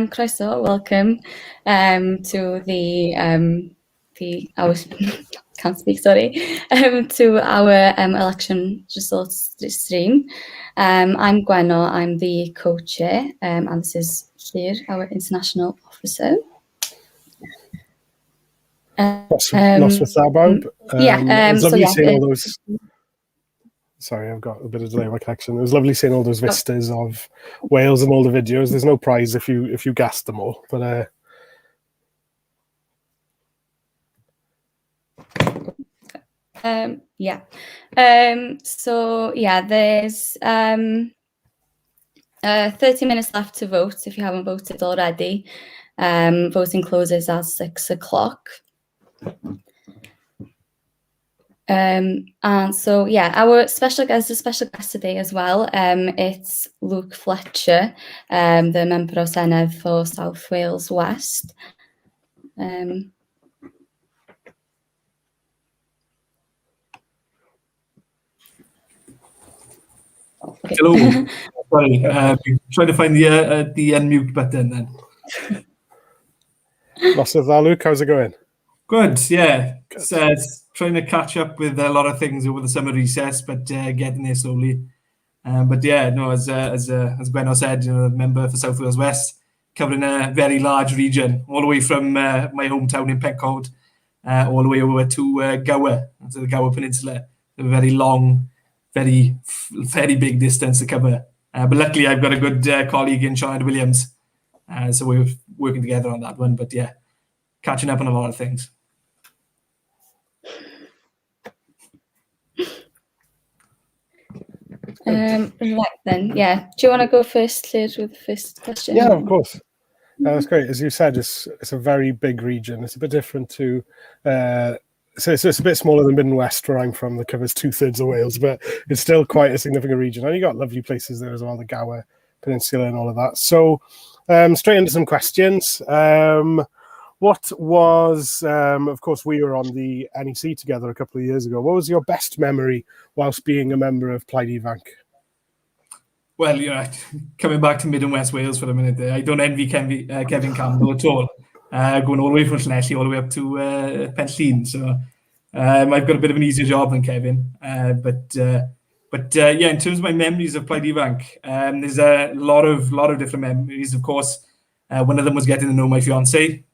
croeso, welcome to our can't speak, sorry, to our election results stream. I'm Gwenno, I'm the co-chair, and this is Llyr, our international officer. Noswaith Yeah, lovely seeing all those. Sorry, I've got a bit of delay in my connection. It was lovely seeing all those vistas of Wales and all the videos. There's no prize if you guessed them all, but yeah. So yeah, there's 30 minutes left to vote if you haven't voted already. Voting closes at 6 o'clock. And so yeah, our special guest today as well. It's Luke Fletcher, the member of Senedd for South Wales West. Okay. Hello. Sorry, trying to find the unmute button then. Noswaith, Luke, how's it going? Good, yeah. Good. Trying to catch up with a lot of things over the summer recess, but getting there slowly. But yeah, no, as Gwenno said, member for South Wales West, covering a very large region, all the way from my hometown in Pencoed, all the way over to Gower, to the Gower Peninsula. A very long, very big distance to cover. But luckily, I've got a good colleague in Sinead Williams, so we're working together on that one. But yeah, catching up on a lot of things. Right then, yeah. Do you want to go first, Llyr, with the first question? Yeah, of course. That's great. As you said, it's a very big region. It's a bit different to, so it's a bit smaller than Mid and West, where I'm from, that covers 2/3 of Wales, but it's still quite a significant region. And you got lovely places there as well, the Gower Peninsula and all of that. So straight into some questions. What was, of course, we were on the NEC together a couple of years ago. What was your best memory whilst being a member of Plaid Ifanc? Well, coming back to Mid and West Wales for a minute there, I don't envy Kevin Campbell at all. Going all the way from Llanelli all the way up to Penllyn. So I've got a bit of an easier job than Kevin. But yeah, in terms of my memories of Plaid Ifanc, there's a lot of different memories. Of course, one of them was getting to know my fiance.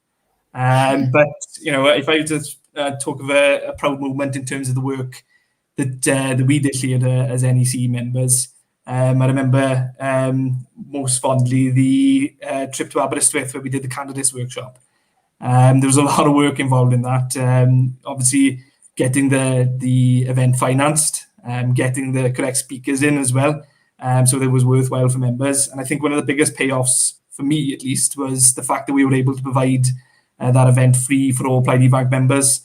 But if I were to talk of a proud moment in terms of the work that we did here as NEC members, I remember most fondly the trip to Aberystwyth where we did the candidates workshop. There was a lot of work involved in that. Obviously, getting the event financed, getting the correct speakers in as well, so that it was worthwhile for members. And I think one of the biggest payoffs for me, at least, was the fact that we were able to provide that event free for all Plaid Ifanc members,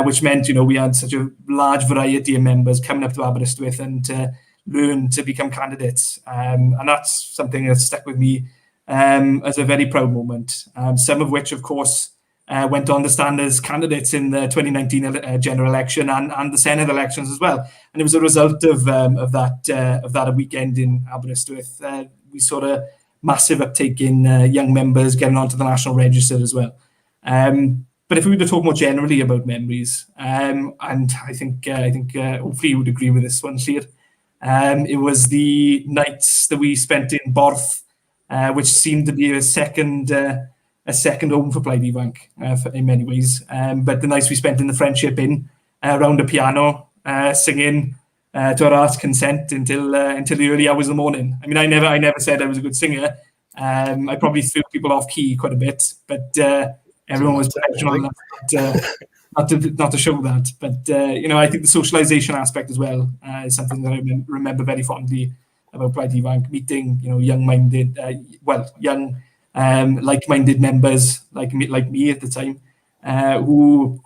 which meant, we had such a large variety of members coming up to Aberystwyth and to learn to become candidates. And that's something that stuck with me as a very proud moment. Some of which, of course, went on to stand as candidates in the 2019 general election and the Senedd elections as well. And it was a result of that weekend in Aberystwyth. We saw a massive uptake in young members getting onto the national register as well. But if we were to talk more generally about memories, and I think hopefully you would agree with this one, Llyr, it was the nights that we spent in Borth, which seemed to be a second home for Plaid Ifanc in many ways. But the nights we spent in the Friendship Inn around a piano, singing to our heart's consent until the early hours of the morning. I mean, I never said I was a good singer. I probably threw people off key quite a bit, but everyone was professional enough not to show that. But I think the socialization aspect as well is something that I remember very fondly about Plaid Ifanc, meeting young-minded, like-minded members like me at the time, who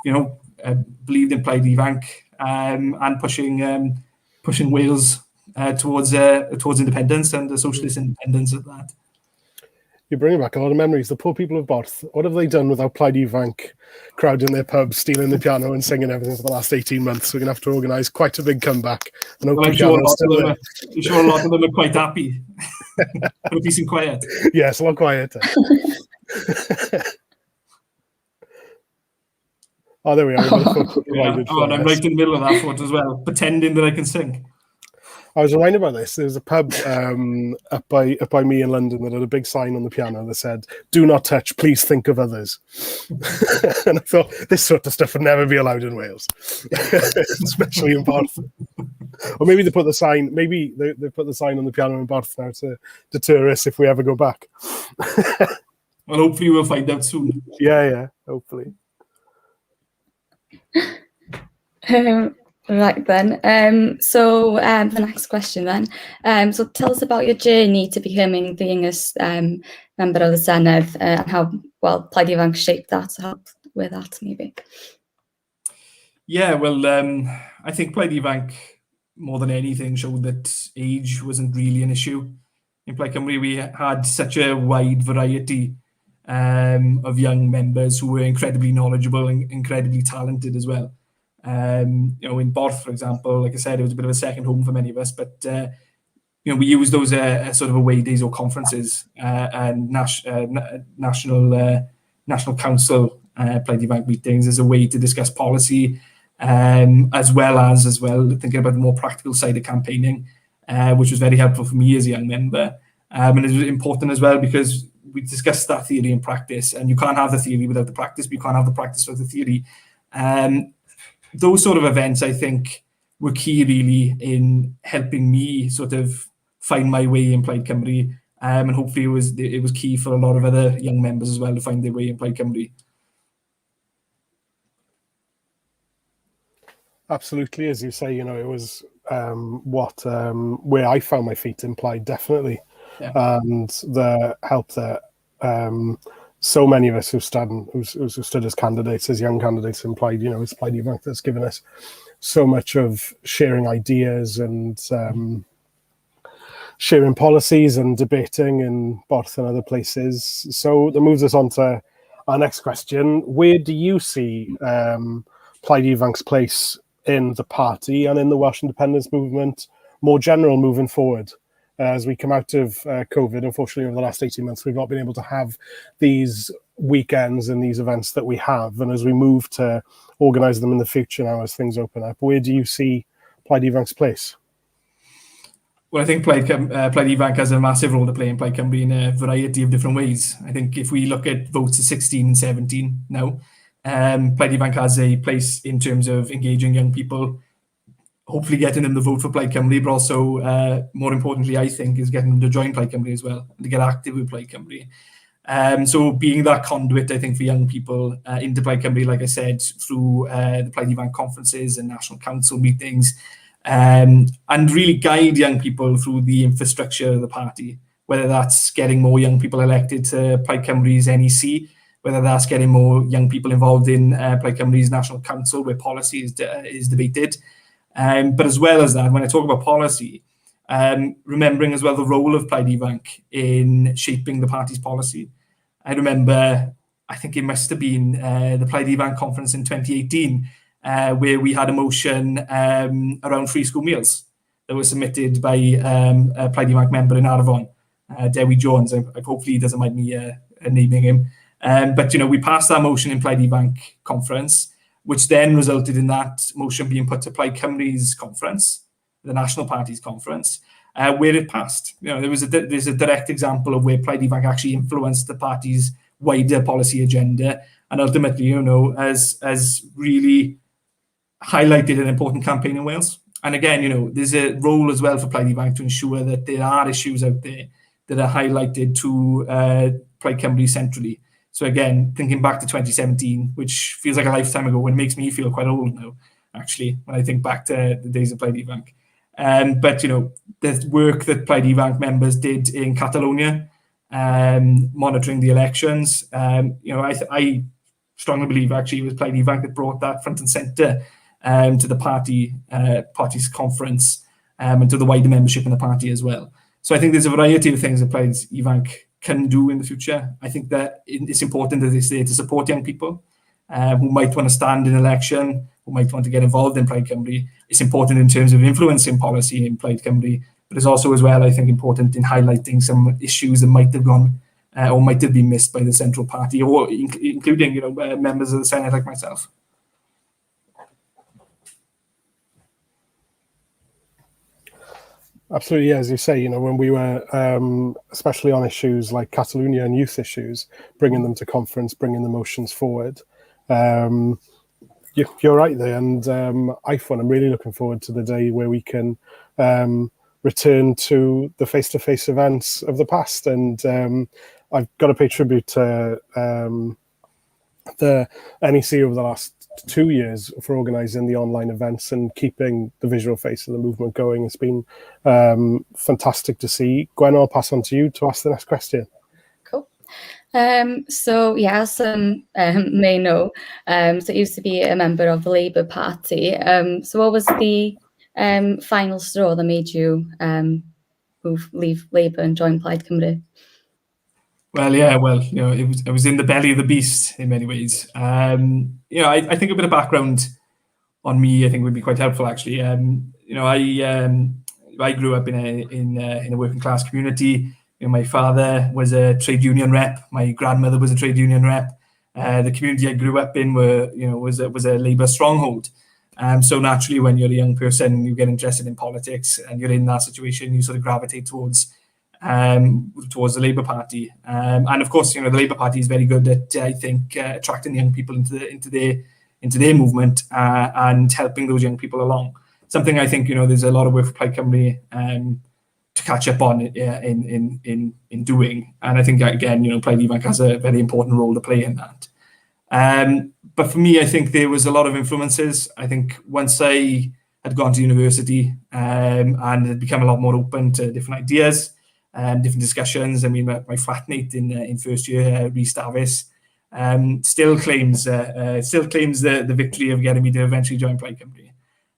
believed in Plaid Ifanc and pushing Wales towards independence and the socialist independence at that. You're bringing back a lot of memories. The poor people of Borth, what have they done without Plaid Ifanc crowding their pubs, stealing the piano and singing everything for the last 18 months? We're going to have to organise quite a big comeback. And I'm sure a lot of them are quite happy. For peace and quiet. Yeah, it's a lot quieter. Oh, there we are. We've got a photo provided for and I'm us. right in the middle of that photo as well, pretending that I can sing. I was reminded about this. There's a pub up by me in London that had a big sign on the piano that said, "Do not touch, please think of others." And I thought, this sort of stuff would never be allowed in Wales, especially in Barth. Or maybe they put the sign. Maybe they put the sign on the piano in Barth now to deter us if we ever go back. Well, hopefully we'll find out soon. Yeah, hopefully. Right then. So the next question then. So tell us about your journey to becoming the youngest member of the Senedd and how well Plaid Ifanc shaped that, to help with that maybe. Yeah, well, I think Plaid Ifanc, more than anything, showed that age wasn't really an issue. In Plaid Cymru, we had such a wide variety of young members who were incredibly knowledgeable and incredibly talented as well. In Barth, for example, like I said, it was a bit of a second home for many of us, but we used those sort of away days or conferences and national council Plaid Ifanc meetings as a way to discuss policy, as well thinking about the more practical side of campaigning, which was very helpful for me as a young member. And it was important as well because we discussed that theory and practice, and you can't have the theory without the practice, but you can't have the practice without the theory. Those sort of events, I think, were key really in helping me sort of find my way in Plaid Cymru, and hopefully it was key for a lot of other young members as well to find their way in Plaid Cymru. Absolutely, as you say, it was where I found my feet in Plaid, definitely, and the help that so many of us who stood as candidates, as young candidates in Plaid, it's Plaid Ifanc that's given us so much of sharing ideas and sharing policies and debating in Barth and other places. So that moves us on to our next question. Where do you see Plaid Ifanc's place in the party and in the Welsh independence movement more general moving forward? As we come out of COVID, unfortunately, over the last 18 months, we've not been able to have these weekends and these events that we have. And as we move to organise them in the future now, as things open up, where do you see Plaid Ifanc's place? Well, I think Plaid Ifanc has a massive role to play in Plaid Cymru in a variety of different ways. I think if we look at votes of 16 and 17 now, Plaid Ifanc has a place in terms of engaging young people, hopefully getting them to vote for Plaid Cymru, but also, more importantly, I think, is getting them to join Plaid Cymru as well, and to get active with Plaid Cymru. So being that conduit, I think, for young people into Plaid Cymru, like I said, through the Plaid Ifanc conferences and national council meetings, and really guide young people through the infrastructure of the party, whether that's getting more young people elected to Plaid Cymru's NEC, whether that's getting more young people involved in Plaid Cymru's national council where policy is debated. But as well as that, when I talk about policy, remembering as well the role of Plaid Ifanc in shaping the party's policy. I remember, I think it must have been the Plaid Ifanc conference in 2018, where we had a motion around free school meals that was submitted by a Plaid Ifanc member in Arfon, Dewi Jones. Hopefully he doesn't mind me naming him. But we passed that motion in Plaid Ifanc conference, which then resulted in that motion being put to Plaid Cymru's conference, the National Party's conference, where it passed. There's a direct example of where Plaid Ifanc actually influenced the party's wider policy agenda, and ultimately, has really highlighted an important campaign in Wales. And again, there's a role as well for Plaid Ifanc to ensure that there are issues out there that are highlighted to Plaid Cymru centrally. So again, thinking back to 2017, which feels like a lifetime ago, and makes me feel quite old now, actually, when I think back to the days of Plaid Ifanc. But the work that Plaid Ifanc members did in Catalonia, monitoring the elections, I strongly believe actually it was Plaid Ifanc that brought that front and centre to the party's conference, and to the wider membership in the party as well. So I think there's a variety of things that Plaid Ifanc can do in the future. I think that it's important that it's there to support young people who might want to stand in election, who might want to get involved in Plaid Cymru. It's important in terms of influencing policy in Plaid Cymru, but it's also as well, I think, important in highlighting some issues that might have gone or might have been missed by the central party, or including members of the Senate like myself. Absolutely, yeah, as you say, when we were, especially on issues like Catalonia and youth issues, bringing them to conference, bringing the motions forward, you're right there. And I'm really looking forward to the day where we can return to the face-to-face events of the past. And I've got to pay tribute to the NEC over the last 2 years for organising the online events and keeping the visual face of the movement going. It's been fantastic to see. Gwen, I'll pass on to you to ask the next question. Cool. So yeah, as some may know, so I used to be a member of the Labour Party. So what was the final straw that made you leave Labour and join Plaid Cymru? Well, yeah, it was in the belly of the beast in many ways. I think a bit of background on me, I think, would be quite helpful, actually. I grew up in a working class community. My father was a trade union rep. My grandmother was a trade union rep. The community I grew up in was a Labour stronghold. So naturally, when you're a young person, you get interested in politics, and you're in that situation, you sort of gravitate towards the Labour Party, and of course, the Labour Party is very good at, I think, attracting young people into their movement and helping those young people along. Something I think there's a lot of work for Plaid Cymru to catch up on in doing, and I think again Plaid Ifanc has a very important role to play in that. But for me, I think there was a lot of influences. I think once I had gone to university and had become a lot more open to different ideas. Different discussions. I mean, my flatmate in first year, Rhys Davis, still claims the victory of getting me to eventually join Plaid Cymru.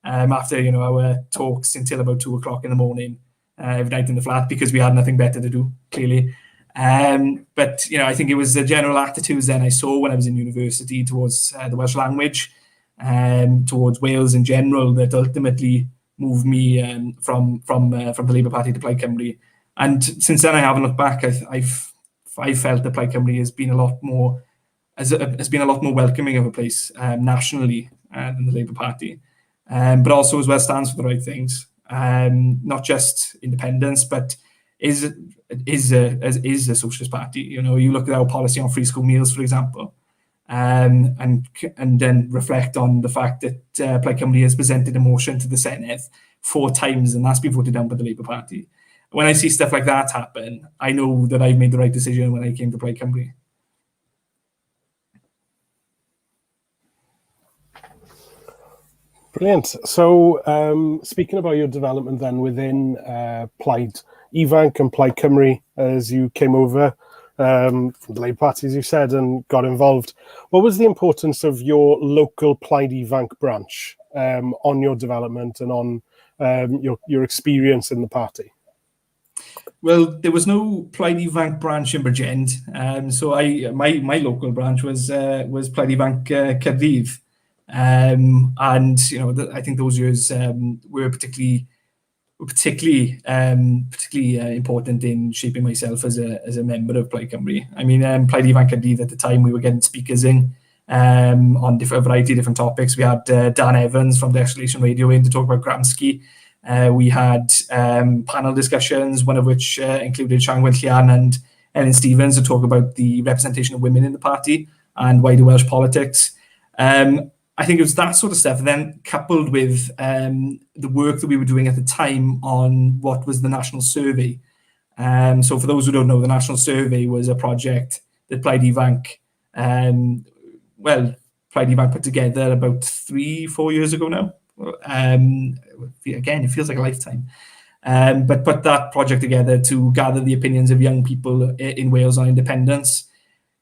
After our talks until about 2 o'clock in the morning every night in the flat, because we had nothing better to do, clearly. But I think it was the general attitudes then I saw when I was in university towards the Welsh language, towards Wales in general, that ultimately moved me from the Labour Party to Plaid Cymru. And since then, I haven't looked back. I've felt that Plaid Cymru has been a lot more welcoming of a place nationally than the Labour Party, but also as well stands for the right things. Not just independence, but is a socialist party. You look at our policy on free school meals, for example, and then reflect on the fact that Plaid Cymru has presented a motion to the Senedd 4 times, and that's been voted down by the Labour Party. When I see stuff like that happen, I know that I've made the right decision when I came to Plaid Cymru. Brilliant. So speaking about your development then within Plaid Ifanc and Plaid Cymru, as you came over from the Labour Party, as you said, and got involved, what was the importance of your local Plaid Ifanc branch on your development and on your experience in the party? Well, there was no Plaid Ifanc branch in Bridgend, so my local branch was Plaid Ifanc Caerdydd, and I think those years were particularly important in shaping myself as a member of Plaid Cymru. I mean, Plaid Ifanc Caerdydd at the time, we were getting speakers in on a variety of different topics. We had Dan Evans from Desolation Radio in to talk about Gramsci. We had panel discussions, one of which included Sian Gwenllian and Ellen Stevens to talk about the representation of women in the party and wider Welsh politics. I think it was that sort of stuff, then coupled with the work that we were doing at the time on what was the National Survey. So for those who don't know, the National Survey was a project that Plaid Ifanc put together about 3-4 years ago now. Again, it feels like a lifetime, but put that project together to gather the opinions of young people in Wales on independence.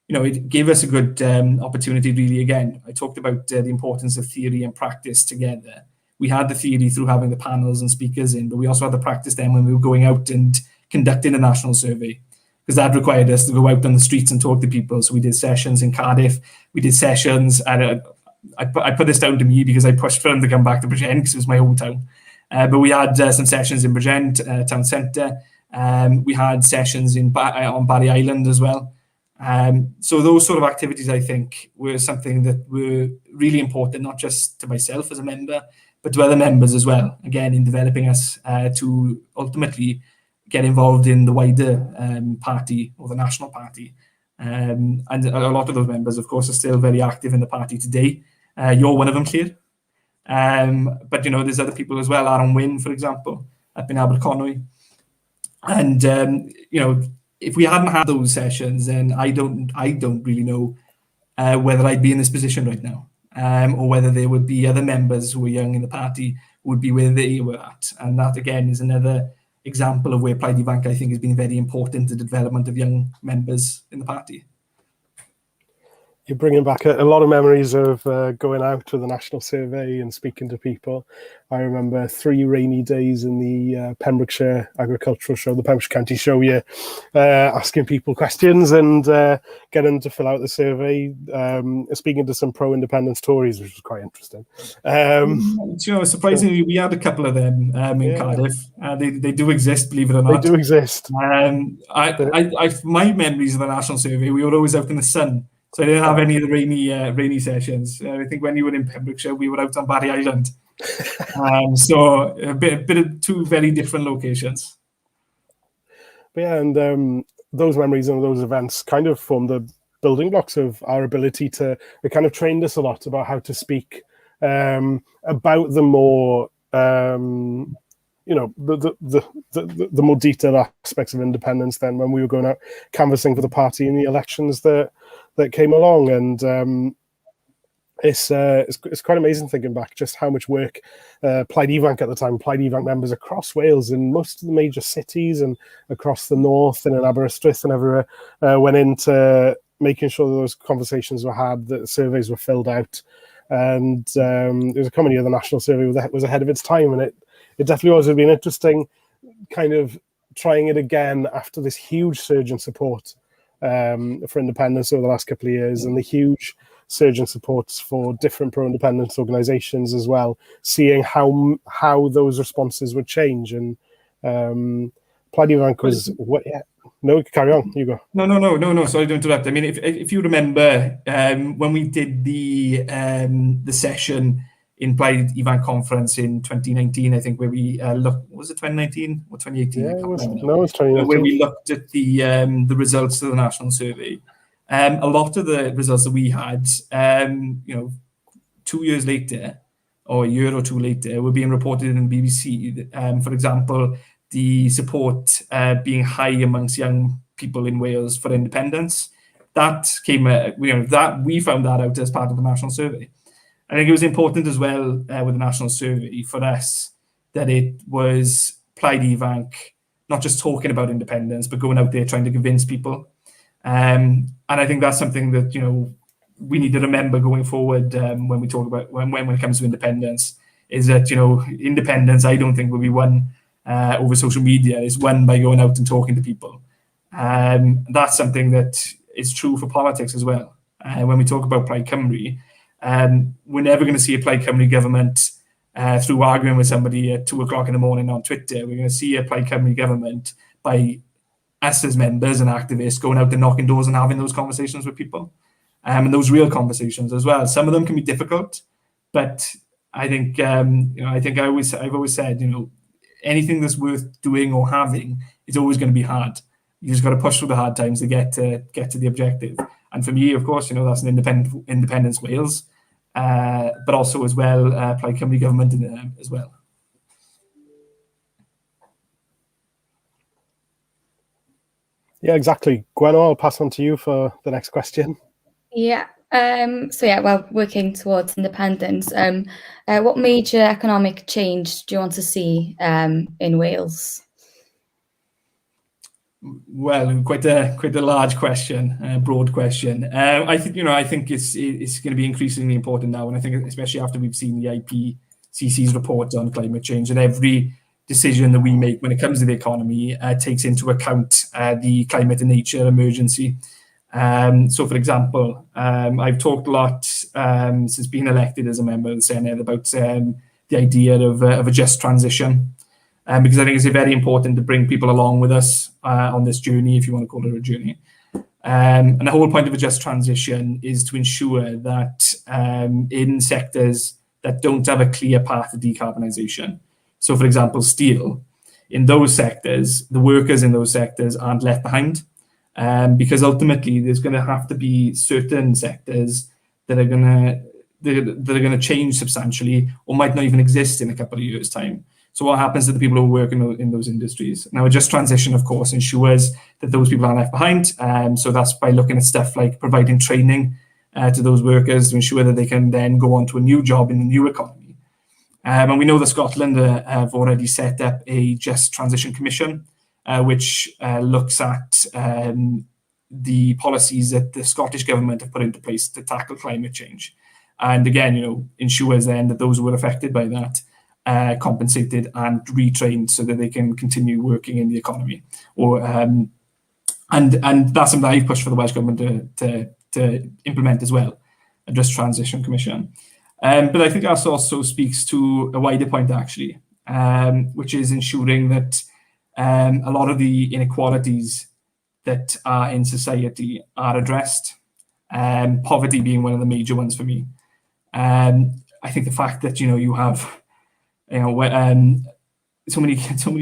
It gave us a good opportunity, really. Again, I talked about the importance of theory and practice together. We had the theory through having the panels and speakers in, but we also had the practice then when we were going out and conducting a national survey, because that required us to go out on the streets and talk to people. So we did sessions in Cardiff, we did sessions at I put this down to me because I pushed for them to come back to Bridgend because it was my hometown. But we had some sessions in Bridgend, town centre. We had sessions on Barry Island as well. So those sort of activities, I think, were something that were really important, not just to myself as a member, but to other members as well, again, in developing us to ultimately get involved in the wider party, or the national party. And a lot of those members, of course, are still very active in the party today. You're one of them, Llŷr. But, there's other people as well, Aaron Wynne, for example, up in Aberconwy. And, if we hadn't had those sessions, then I don't really know whether I'd be in this position right now, or whether there would be other members who were young in the party who would be where they were at. And that, again, is another example of where Plaid Ifanc, I think, has been very important to the development of young members in the party. You're bringing back a lot of memories of going out to the national survey and speaking to people. I remember 3 rainy days in the Pembrokeshire Agricultural Show, the Pembrokeshire County Show, asking people questions and getting them to fill out the survey, speaking to some pro-independence Tories, which was quite interesting. Surprisingly, we had a couple of them in Cardiff. They do exist, believe it or not. They do exist. My memories of the national survey, we were always out in the sun. So I didn't have any of the rainy sessions. I think when you were in Pembrokeshire, we were out on Barry Island. So a bit of 2 very different locations. But yeah, and those memories and those events kind of form the building blocks of our ability to. It kind of trained us a lot about how to speak about the more, the more detailed aspects of independence. Then when we were going out canvassing for the party in the elections that came along, and it's quite amazing thinking back just how much work Plaid Ifanc at the time, Plaid Ifanc members across Wales in most of the major cities and across the north and in Aberystwyth and everywhere went into making sure that those conversations were had, that the surveys were filled out, and there was a company of the national survey that was ahead of its time, and it definitely was. It'd been interesting kind of trying it again after this huge surge in support for independence over the last couple of years, and the huge surge in supports for different pro-independence organisations as well, seeing how those responses would change. And Plaid Ifanc was no, carry on, you go. No, sorry to interrupt. I mean, if you remember when we did the session in Plaid Ifanc conference in 2019, I think, where we looked, was it 2019 or 2018? Yeah, it was 2019. Where we looked at the results of the national survey. A lot of the results that we had, 2 years later, or a year or 2 later, were being reported in the BBC. For example, the support being high amongst young people in Wales for independence. That came, that we found that out as part of the national survey. I think it was important as well with the national survey for us that it was Plaid Ifanc not just talking about independence, but going out there trying to convince people. And I think that's something that we need to remember going forward when we talk about when it comes to independence. Is that independence, I don't think, will be won over social media. It's won by going out and talking to people. That's something that is true for politics as well. When we talk about Plaid Cymru, we're never going to see a Plaid Cymru government through arguing with somebody at 2 o'clock in the morning on Twitter. We're going to see a Plaid Cymru government by us as members and activists going out and knocking doors and having those conversations with people, and those real conversations as well. Some of them can be difficult, but I think I've always said, anything that's worth doing or having is always going to be hard. You just got to push through the hard times to get to the objective. And for me, of course, that's an Independence Wales, but also as well Plaid Cymru government as well. Yeah, exactly. Gwen, I'll pass on to you for the next question. Yeah. While working towards independence, what major economic change do you want to see in Wales? Well, quite a large question, broad question. I think it's going to be increasingly important now, and I think especially after we've seen the IPCC's report on climate change, and every decision that we make when it comes to the economy takes into account the climate and nature emergency. So, for example, I've talked a lot since being elected as a member of the Senate about the idea of a just transition, because I think it's very important to bring people along with us on this journey, if you want to call it a journey. And the whole point of a just transition is to ensure that in sectors that don't have a clear path to decarbonisation, so for example, steel, in those sectors, the workers in those sectors aren't left behind, because ultimately there's going to have to be certain sectors that are going to change substantially or might not even exist in a couple of years' time. So what happens to the people who work in those industries? Now, a just transition, of course, ensures that those people aren't left behind. So that's by looking at stuff like providing training to those workers to ensure that they can then go on to a new job in the new economy. And we know that Scotland have already set up a Just Transition Commission, which looks at the policies that the Scottish government have put into place to tackle climate change. And again, ensures then that those who were affected by that compensated and retrained so that they can continue working in the economy. And that's something I've pushed for the Welsh Government to implement as well, a Just Transition Commission. But I think that also speaks to a wider point, actually, which is ensuring that a lot of the inequalities that are in society are addressed, poverty being one of the major ones for me. I think the fact that, you have, so many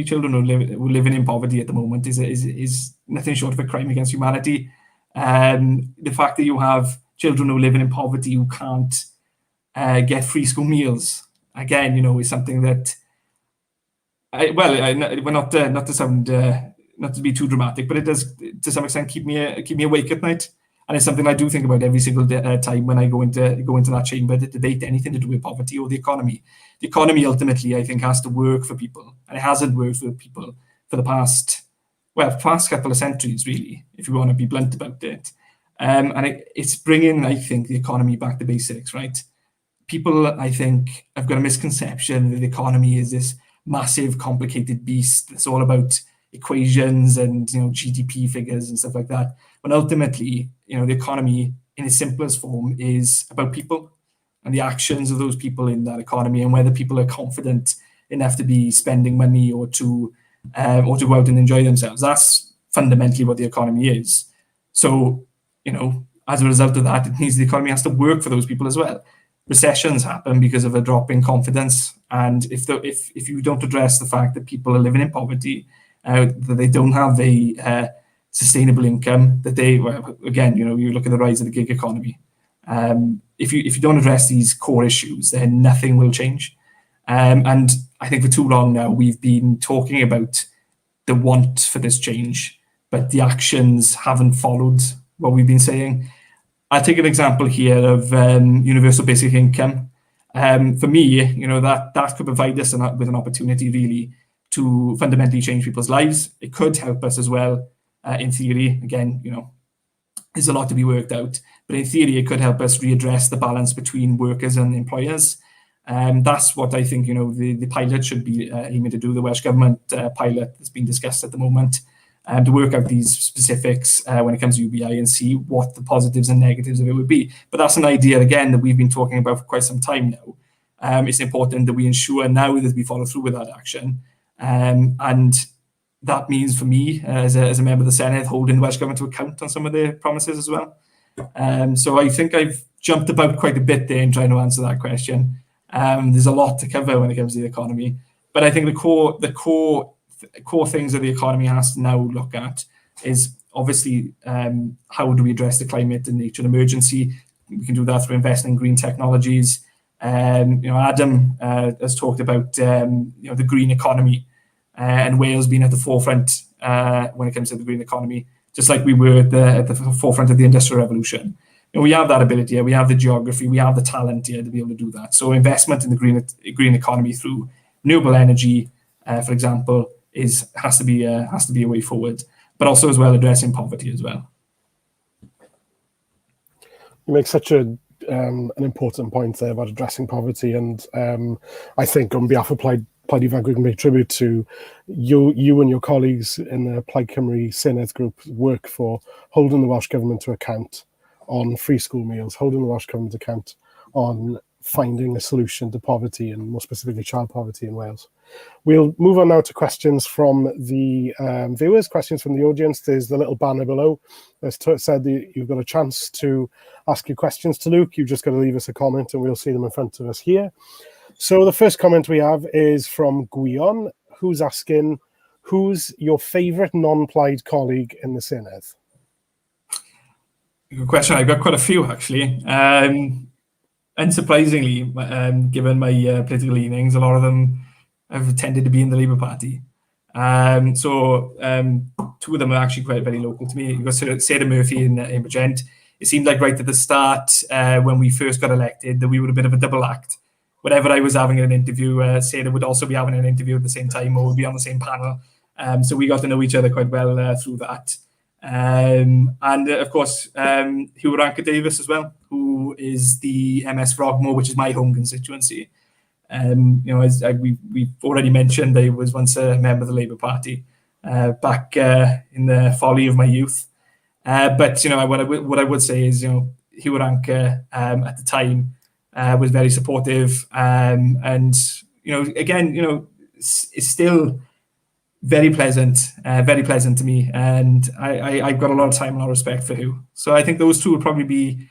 children who living in poverty at the moment is nothing short of a crime against humanity. The fact that you have children who live in poverty who can't get free school meals, again, is something that, we're not to be too dramatic, but it does to some extent keep me awake at night, and it's something I do think about every single time when I go into that chamber to debate anything to do with poverty or the economy. The economy ultimately, I think, has to work for people, and it hasn't worked for people for the past couple of centuries, really, if you want to be blunt about it. And it's bringing, I think, the economy back to basics, right? People, I think, have got a misconception that the economy is this massive, complicated beast that's all about equations and GDP figures and stuff like that. But ultimately, the economy in its simplest form is about people and the actions of those people in that economy, and whether people are confident enough to be spending money or to go out and enjoy themselves. That's fundamentally what the economy is. So, as a result of that, it means the economy has to work for those people as well. Recessions happen because of a drop in confidence, and if you don't address the fact that people are living in poverty, that they don't have a sustainable income, that again, you look at the rise of the gig economy. If you don't address these core issues, then nothing will change. And I think for too long now we've been talking about the want for this change, but the actions haven't followed what we've been saying. I'll take an example here of universal basic income. For me, that could provide us with an opportunity really to fundamentally change people's lives. It could help us as well, in theory. Again, there's a lot to be worked out, but in theory, it could help us readdress the balance between workers and employers. That's what I think, the pilot should be aiming to do, the Welsh Government pilot that's being discussed at the moment, to work out these specifics when it comes to UBI and see what the positives and negatives of it would be. But that's an idea, again, that we've been talking about for quite some time now. It's important that we ensure now that we follow through with that action. And that means for me, as a member of the Senedd, holding the Welsh Government to account on some of their promises as well. So I think I've jumped about quite a bit there in trying to answer that question. There's a lot to cover when it comes to the economy. But I think the core things that the economy has to now look at is obviously how do we address the climate and nature emergency. We can do that through investing in green technologies. Adam has talked about the green economy and Wales being at the forefront when it comes to the green economy, just like we were at the forefront of the Industrial Revolution. We have that ability here, we have the geography, we have the talent here to be able to do that. So investment in the green economy through renewable energy, for example, has to be a way forward, but also as well addressing poverty as well. You make such an important point there about addressing poverty, and I think on behalf of Plaid Ifanc, we can pay tribute to you and your colleagues in the Plaid Cymru Senedd group work for holding the Welsh Government to account on free school meals, holding the Welsh Government to account on finding a solution to poverty, and more specifically child poverty in Wales. We'll move on now to questions from the viewers, questions from the audience. There's the little banner below. As said, you've got a chance to ask your questions to Luke. You've just got to leave us a comment and we'll see them in front of us here. So the first comment we have is from Gwion, who's asking, who's your favourite non-plaid colleague in the Senedd? Good question. I've got quite a few, actually. Unsurprisingly, given my political leanings, a lot of them have tended to be in the Labour Party. So two of them are actually quite very local to me. You've got Sarah Murphy in Bridgend. It seemed like right at the start, when we first got elected, that we were a bit of a double act. Whenever I was having an interview, Sarah would also be having an interview at the same time, or would be on the same panel. So we got to know each other quite well through that. And of course, Hugh Ranker-Davies as well, who is the MS Frogmore, which is my home constituency. As we've already mentioned, I was once a member of the Labour Party back in the folly of my youth. But what I would say is, Hugh Ranker at the time was very supportive, and again, it's still very pleasant to me, and I've got a lot of time and a lot of respect for Hugh. So I think those two would probably be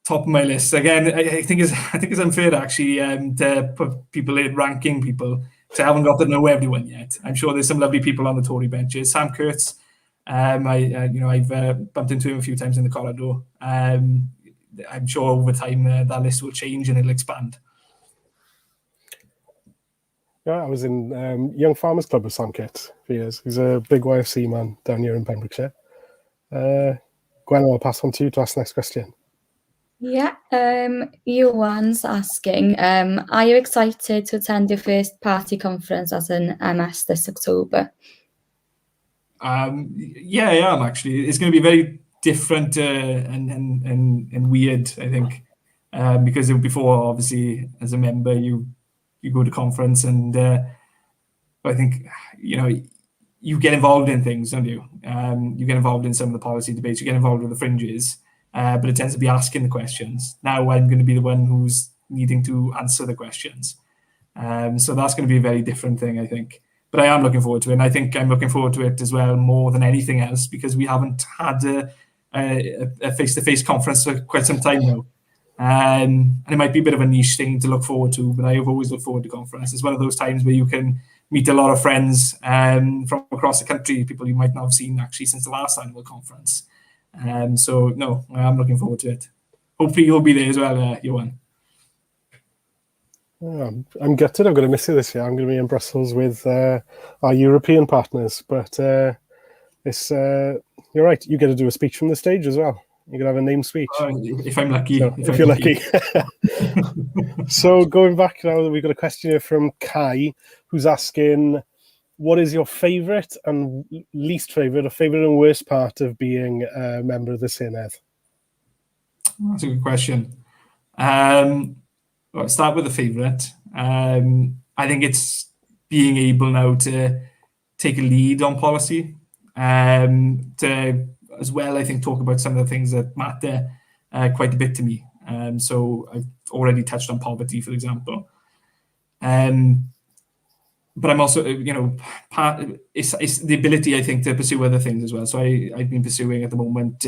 top of my list. Again, I think it's unfair actually to put people in ranking people, because I haven't got to know everyone yet. I'm sure there's some lovely people on the Tory benches. Sam Kurtz, I've bumped into him a few times in the corridor. I'm sure over time that list will change and it'll expand. Yeah, I was in Young Farmers Club with Sam Kurtz for years. He's a big YFC man down here in Pembrokeshire. Gwen, I'll pass on to you to ask the next question. Yeah, Johan's asking, are you excited to attend your first party conference as an MS this October? Yeah, I am actually. It's going to be very different and weird, I think, because before, obviously, as a member, you go to conference, and I think you get involved in things, don't you? You get involved in some of the policy debates. You get involved with the fringes. But it tends to be asking the questions. Now I'm going to be the one who's needing to answer the questions. So that's going to be a very different thing, I think. But I am looking forward to it. And I think I'm looking forward to it as well more than anything else, because we haven't had a face-to-face conference for quite some time now. And it might be a bit of a niche thing to look forward to, but I've always looked forward to conference. It's one of those times where you can meet a lot of friends from across the country, people you might not have seen actually since the last annual conference. So no, I'm looking forward to it. Hopefully you'll be there as well, Johan. I'm gutted. I'm going to miss you this year. I'm going to be in Brussels with our European partners, but it's you're right. You get to do a speech from the stage as well. You can have a name speech if I'm lucky. So, if you're lucky. So going back now, we've got a question here from Kai, who's asking, what is your favourite and least favourite, or favourite and worst part of being a member of the Senedd? That's a good question. I'll start with the favourite. I think it's being able now to take a lead on policy, to as well, I think, talk about some of the things that matter quite a bit to me. So I've already touched on poverty, for example. But I'm also, it's the ability, I think, to pursue other things as well. So I've been pursuing at the moment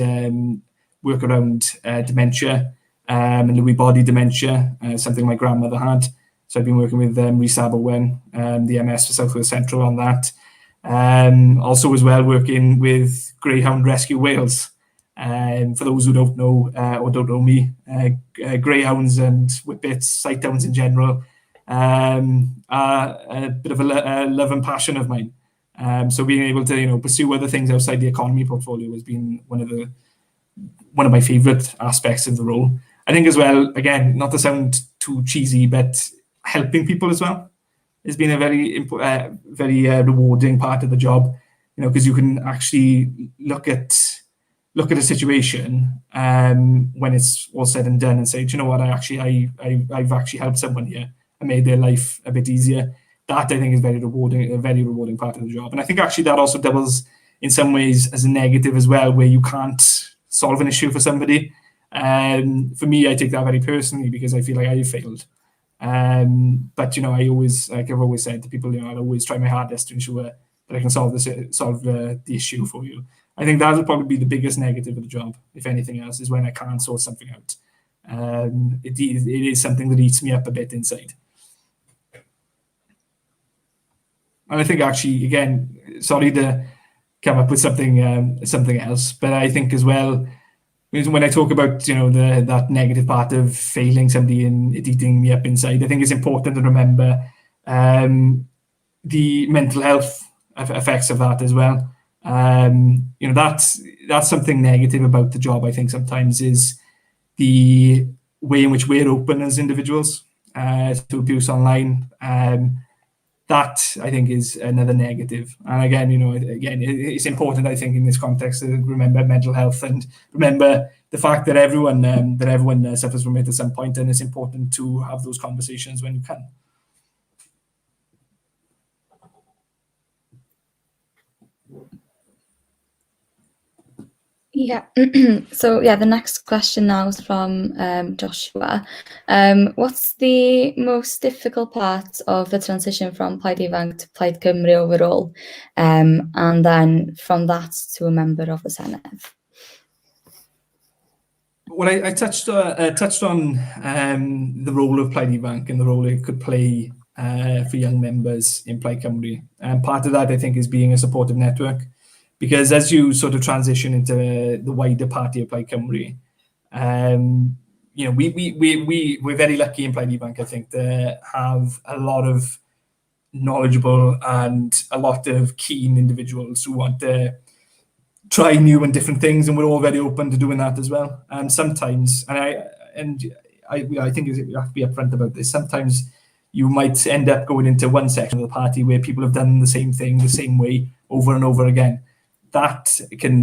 work around dementia and Lewy body dementia, something my grandmother had. So I've been working with Rhys Aberwen, the MS for South Wales Central on that. Also as well working with Greyhound Rescue Wales. For those who don't know or don't know me, greyhounds and whippets, sight hounds in general, are a bit of a love and passion of mine. So being able to pursue other things outside the economy portfolio has been one of my favourite aspects of the role. I think as well, again, not to sound too cheesy, but helping people as well has been a very rewarding part of the job. Because you can actually look at a situation when it's all said and done and say, do you know what, I've actually helped someone here and made their life a bit easier. That I think is very rewarding part of the job. And I think actually that also doubles in some ways as a negative as well, where you can't solve an issue for somebody. For me, I take that very personally because I feel like I failed. But I always, like I've always said to people, I'll always try my hardest to ensure that I can solve the issue for you. I think that'll probably be the biggest negative of the job, if anything else, is when I can't sort something out. It is something that eats me up a bit inside. And I think actually, again, sorry to come up with something else, but I think as well, when I talk about that negative part of failing somebody and it eating me up inside, I think it's important to remember the mental health effects of that as well. That's something negative about the job. I think sometimes is the way in which we're open as individuals to abuse online. That I think is another negative. And again, it's important, I think, in this context to remember mental health and remember the fact that everyone suffers from it at some point, and it's important to have those conversations when you can. Yeah. So the next question now is from Joshua. What's the most difficult part of the transition from Plaid Ifanc to Plaid Cymru overall, and then from that to a member of the Senedd? Well, I touched on the role of Plaid Ifanc and the role it could play for young members in Plaid Cymru, and part of that I think is being a supportive network. Because as you sort of transition into the wider party of Plaid Cymru, we're very lucky in Plaid Ifanc, I think, to have a lot of knowledgeable and a lot of keen individuals who want to try new and different things, and we're all very open to doing that as well. And sometimes, I think you have to be upfront about this. Sometimes you might end up going into one section of the party where people have done the same thing the same way over and over again. That can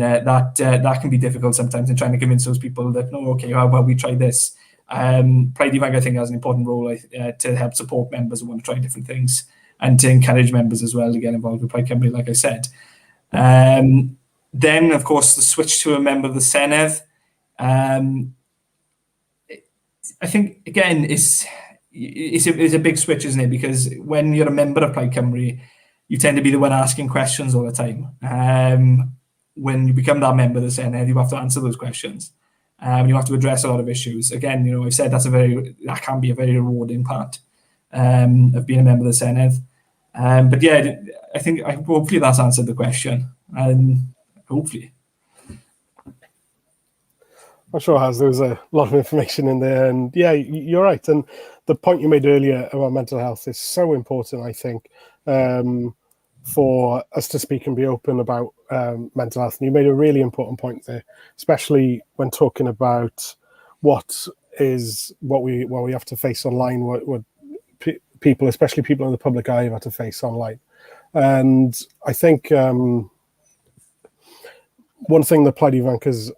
be difficult sometimes in trying to convince those people that, no, okay, how about we try this? Plaid Ifanc, I think, has an important role to help support members who want to try different things and to encourage members as well to get involved with Plaid Cymru, like I said. Then, of course, the switch to a member of the Senedd. I think, again, it's a big switch, isn't it? Because when you're a member of Plaid Cymru, you tend to be the one asking questions all the time. When you become that member of the Senedd, you have to answer those questions. You have to address a lot of issues. Again, I've said that can be a very rewarding part of being a member of the Senedd. But yeah, I think hopefully that's answered the question. Hopefully. I'm sure it has. There was a lot of information in there, and yeah, you're right. And the point you made earlier about mental health is so important, I think, for us to speak and be open about mental health. And you made a really important point there, especially when talking about what we have to face online, what people, especially people in the public eye, have to face online. And I think one thing that Plaid Ifanc has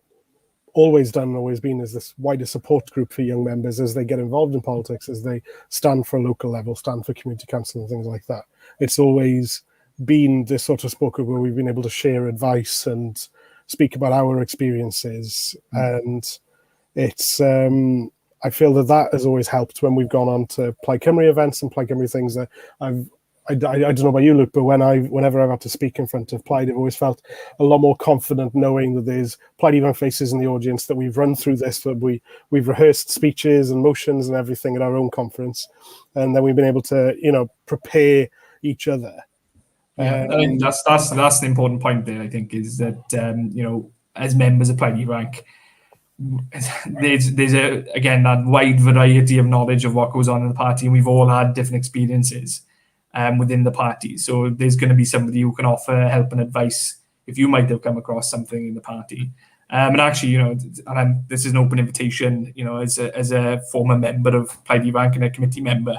always done and always been is this wider support group for young members as they get involved in politics, as they stand for a local level, stand for community council and things like that. It's always been this sort of spoken where we've been able to share advice and speak about our experiences. And it's I feel that has always helped when we've gone on to Plaid Cymru events and Plaid Cymru things. That I don't know about you, Luke, but whenever I've had to speak in front of Plaid, I've always felt a lot more confident knowing that there's Plaid Ifanc faces in the audience, that we've run through this, that we've rehearsed speeches and motions and everything at our own conference, and then we've been able to prepare each other. Yeah, I mean, that's the important point there, I think, is that as members of Plaid Ifanc, there's that wide variety of knowledge of what goes on in the party, and we've all had different experiences within the party. So there's going to be somebody who can offer help and advice if you might have come across something in the party. And actually, this is an open invitation, as a former member of Plaid Ifanc and a committee member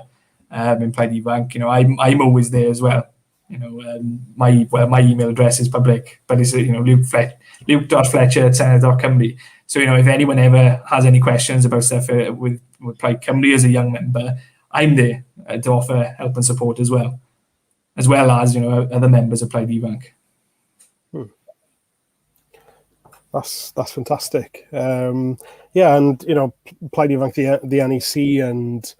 in Plaid Ifanc, I'm always there as well. My email address is public, but it's luke.fletcher@senedd.cymru. So if anyone ever has any questions about stuff with Plaid Cymru as a young member, I'm there to offer help and support as well as other members of Plaid Ifanc. That's fantastic. Yeah, and you know, Plaid Ifanc, the NEC and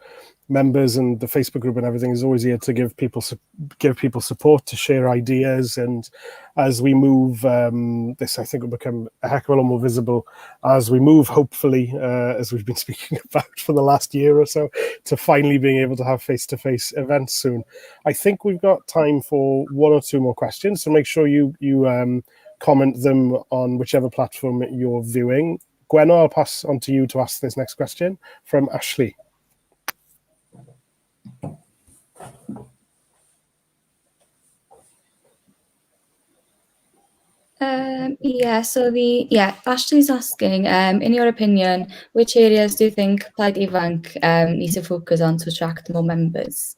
members and the Facebook group and everything is always here to give people support, to share ideas, and as we move, this I think will become a heck of a lot more visible as we move, hopefully, as we've been speaking about for the last year or so, to finally being able to have face-to-face events soon. I think we've got time for one or two more questions, so make sure you comment them on whichever platform you're viewing. Gwenno, I'll pass on to you to ask this next question from Ashley. Ashley's asking, in your opinion, which areas do you think Plaid Ifanc needs to focus on to attract more members?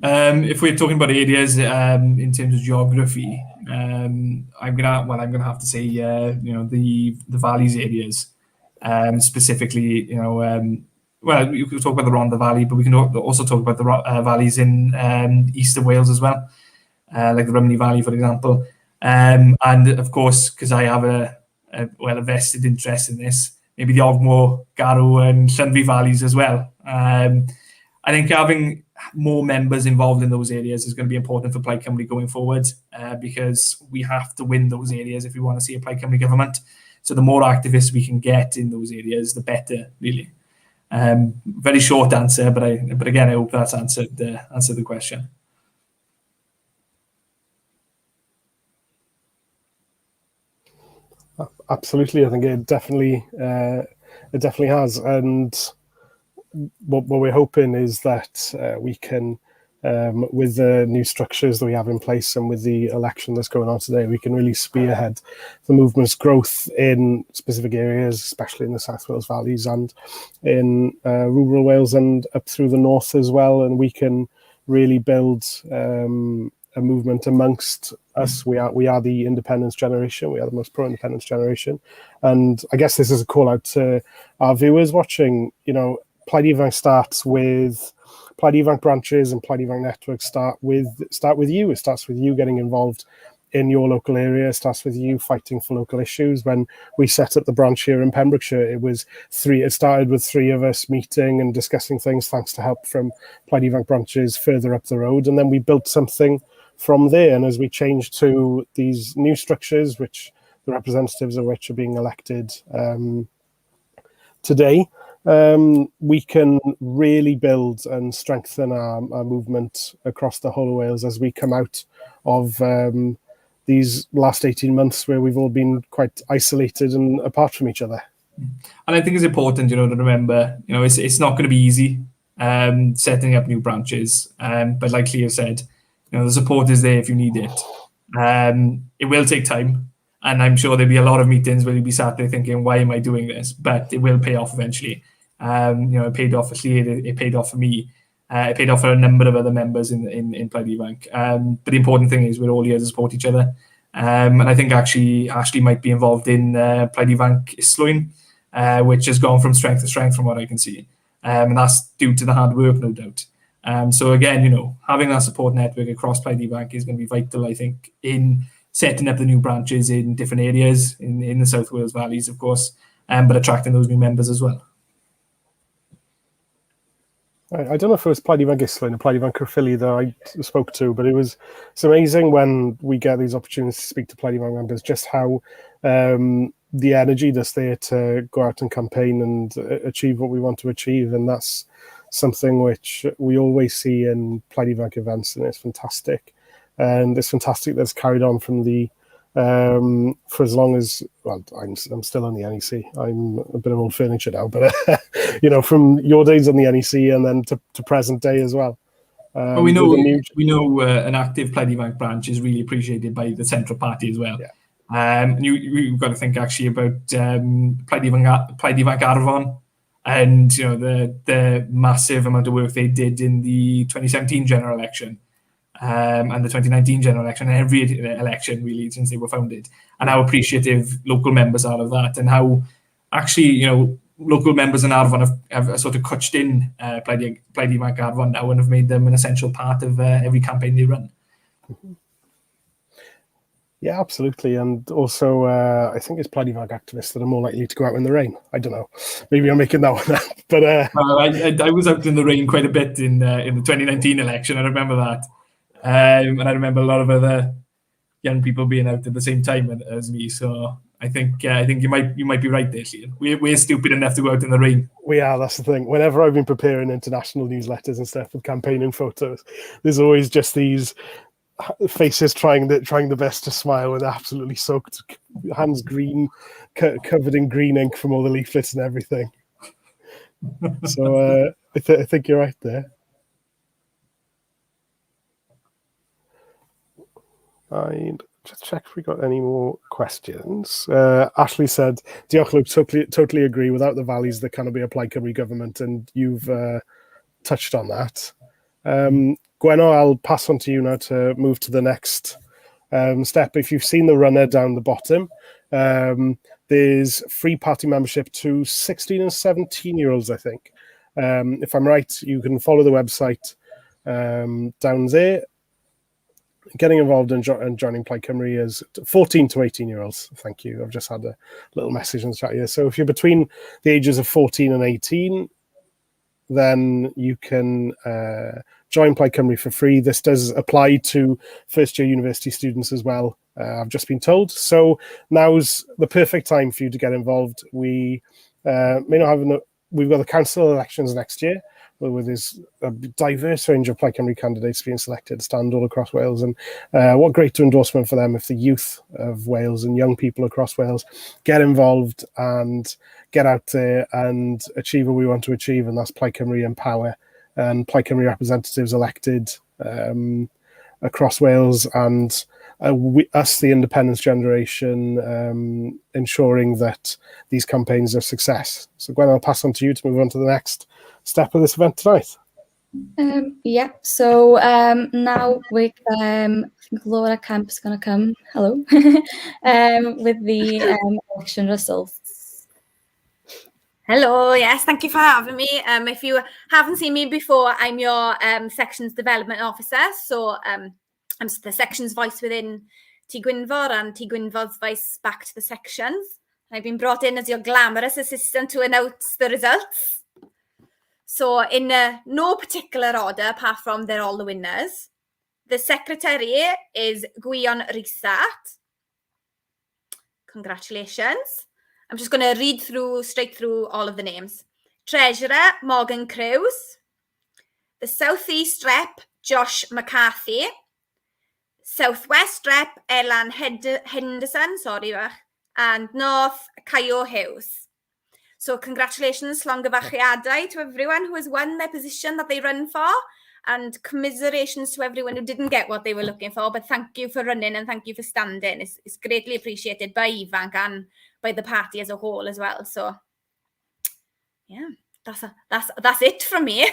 If we're talking about areas in terms of geography, I'm gonna have to say the valleys areas, specifically, well, you could talk about the Rhondda Valley, but we can also talk about the valleys in east of Wales as well, like the Rhymney Valley, for example. And of course, because I have a vested interest in this, maybe the Ogmore, Garw, and Llanvi valleys as well. I think having more members involved in those areas is going to be important for Plaid Cymru going forward, because we have to win those areas if we want to see a Plaid Cymru government. So the more activists we can get in those areas, the better, really. Very short answer, but again, I hope that's answered the question. Absolutely, I think it definitely has, and what we're hoping is that we can, with the new structures that we have in place and with the election that's going on today, we can really spearhead the movement's growth in specific areas, especially in the South Wales valleys and in rural Wales and up through the north as well, and we can really build a movement amongst us. We are the independence generation. We are the most pro-independence generation, and I guess this is a call out to our viewers watching. You know, Plaid Ifanc starts with Plaid Ifanc branches, and Plaid Ifanc networks start with you. It starts with you getting involved in your local area. It starts with you fighting for local issues. When we set up the branch here in Pembrokeshire, it started with three of us meeting and discussing things, thanks to help from Plaid Ifanc branches further up the road, and then we built something from there. And as we change to these new structures, which the representatives of which are being elected today, we can really build and strengthen our movement across the whole of Wales as we come out of these last 18 months where we've all been quite isolated and apart from each other. And I think it's important, to remember, it's not going to be easy setting up new branches, but like Leo said, the support is there if you need it. It will take time, and I'm sure there'll be a lot of meetings where you'll be sat there thinking, why am I doing this? But it will pay off eventually. It paid off for Leo, it paid off for me, it paid off for a number of other members in Plaid Ifanc. But the important thing is we're all here to support each other. And I think actually Ashley might be involved in Plaid Ifanc Islwyn, which has gone from strength to strength from what I can see. And that's due to the hard work, no doubt. So again, having that support network across Plaid Ifanc is going to be vital, I think, in setting up the new branches in different areas in the South Wales valleys, of course, but attracting those new members as well. I don't know if it was Plaid Ifanc Islwyn or Plaid Ifanc Caerphilly that I spoke to, but it's amazing when we get these opportunities to speak to Plaid Ifanc members, just how the energy that's there to go out and campaign and achieve what we want to achieve. And that's something which we always see in Plaid Ifanc events, and it's fantastic. And it's fantastic that it's carried on from the for as long as, well, I'm still on the NEC. I'm a bit of old furniture now, but from your days on the NEC and then to present day as well. Well, we know an active Plaid Ifanc branch is really appreciated by the Central Party as well. Yeah. You've got to think actually about Plaid Ifanc Arfon, and the massive amount of work they did in the 2017 general election. And the 2019 general election, and every election really since they were founded, and how appreciative local members are of that, and how actually local members in Arfon have sort of coached in Plaid Ifanc Arfon now and have made them an essential part of every campaign they run. Yeah, absolutely. And also, I think it's Plaid Ifanc activists that are more likely to go out in the rain. I don't know. Maybe I'm making that one up. But I was out in the rain quite a bit in the 2019 election. I remember that. And I remember a lot of other young people being out at the same time as me. So I think you might be right there, Ian. We're stupid enough to go out in the rain. we are, that's the thing. Whenever I've been preparing international newsletters and stuff with campaigning photos, there's always just these faces trying the best to smile with absolutely soaked hands, green, covered in green ink from all the leaflets and everything. So I think you're right there. I'd just check if we got any more questions. Ashley said, "Diolch, Luke, totally agree. Without the values, there cannot be a Plaid Cymru government," and you've touched on that. Gwenno, I'll pass on to you now to move to the next step. If you've seen the runner down the bottom, there's free party membership to 16 and 17-year-olds, I think. If I'm right, you can follow the website down there. Getting involved in joining Plaid Cymru is 14 to 18-year-olds. Thank you. I've just had a little message in the chat here. So if you're between the ages of 14 and 18, then you can join Plaid Cymru for free. This does apply to first-year university students as well, I've just been told. So now's the perfect time for you to get involved. We may not have we've got the council elections next year, where there's a diverse range of Plaid Cymru candidates being selected to stand all across Wales. And what greater endorsement for them if the youth of Wales and young people across Wales get involved and get out there and achieve what we want to achieve, and that's Plaid Cymru in power and Plaid Cymru representatives elected across Wales, and us, the independence generation, ensuring that these campaigns are a success. So Gwen, I'll pass on to you to move on to the next step of this event tonight. Yeah, so now with I think Laura Kemp is going to come. Hello, with the election results. Hello, yes, thank you for having me. If you haven't seen me before, I'm your sections development officer. So I'm the sections voice within T Gwynfor and T Gwynfor's voice back to the sections. I've been brought in as your glamorous assistant to announce the results. So in no particular order, apart from they're all the winners. The secretary is Gwion Rhysat. Congratulations. I'm just going to read straight through all of the names. Treasurer, Morgan Crewes. The Southeast Rep, Josh McCarthy. Southwest Rep, Elan Henderson, and North, Caio Hughes. So congratulations, llongyfarchiadau to everyone who has won their position that they run for, and commiserations to everyone who didn't get what they were looking for. But thank you for running and thank you for standing. It's greatly appreciated by Ifanc and by the party as a whole as well. So yeah, that's it from me.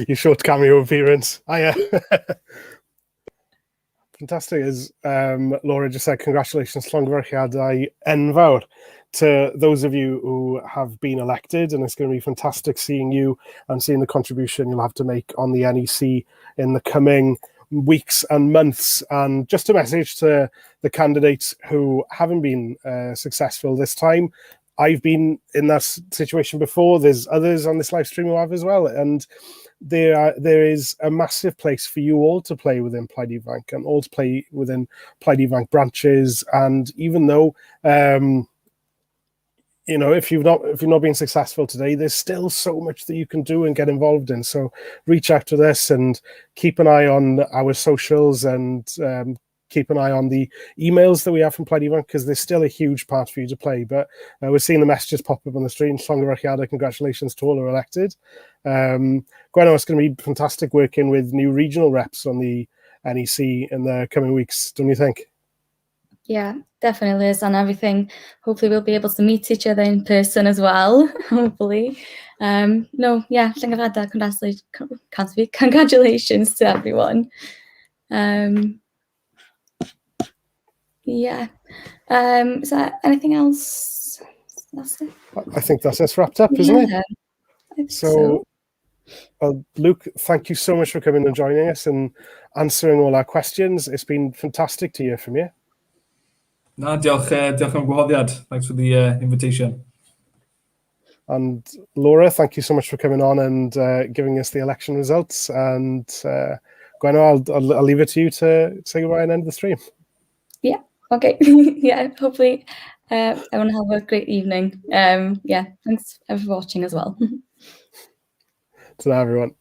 Your short cameo appearance. Fantastic. As Laura just said, congratulations, llongyfarchiadau enfawr to those of you who have been elected, and it's going to be fantastic seeing you and seeing the contribution you'll have to make on the NEC in the coming weeks and months. And just a message to the candidates who haven't been successful this time. I've been in that situation before. There's others on this live stream who have as well, and there is a massive place for you all to play within Plaid Ifanc and all to play within Plaid Ifanc branches. And even though if you've not been successful today, there's still so much that you can do and get involved in. So reach out to us and keep an eye on our socials and keep an eye on the emails that we have from Plaid Ifanc, because there's still a huge part for you to play. But we're seeing the messages pop up on the screen. Llongyfarchiadau, congratulations to all who are elected. Gwenno, it's going to be fantastic working with new regional reps on the NEC in the coming weeks, don't you think? Yeah, definitely is, and everything. Hopefully we'll be able to meet each other in person as well, hopefully. Llongyfarchiadau, congratulations to everyone. Is there anything else? That's it. I think that's us wrapped up, isn't it? I think so. Well, Luke, thank you so much for coming and joining us and answering all our questions. It's been fantastic to hear from you. No, diolch am gwahoddiad. Thanks for the invitation. And Laura, thank you so much for coming on and giving us the election results. And Gwenno, I'll leave it to you to say goodbye and end the stream. Yeah, okay. Yeah, hopefully everyone have a great evening. Yeah, thanks for watching as well. To everyone.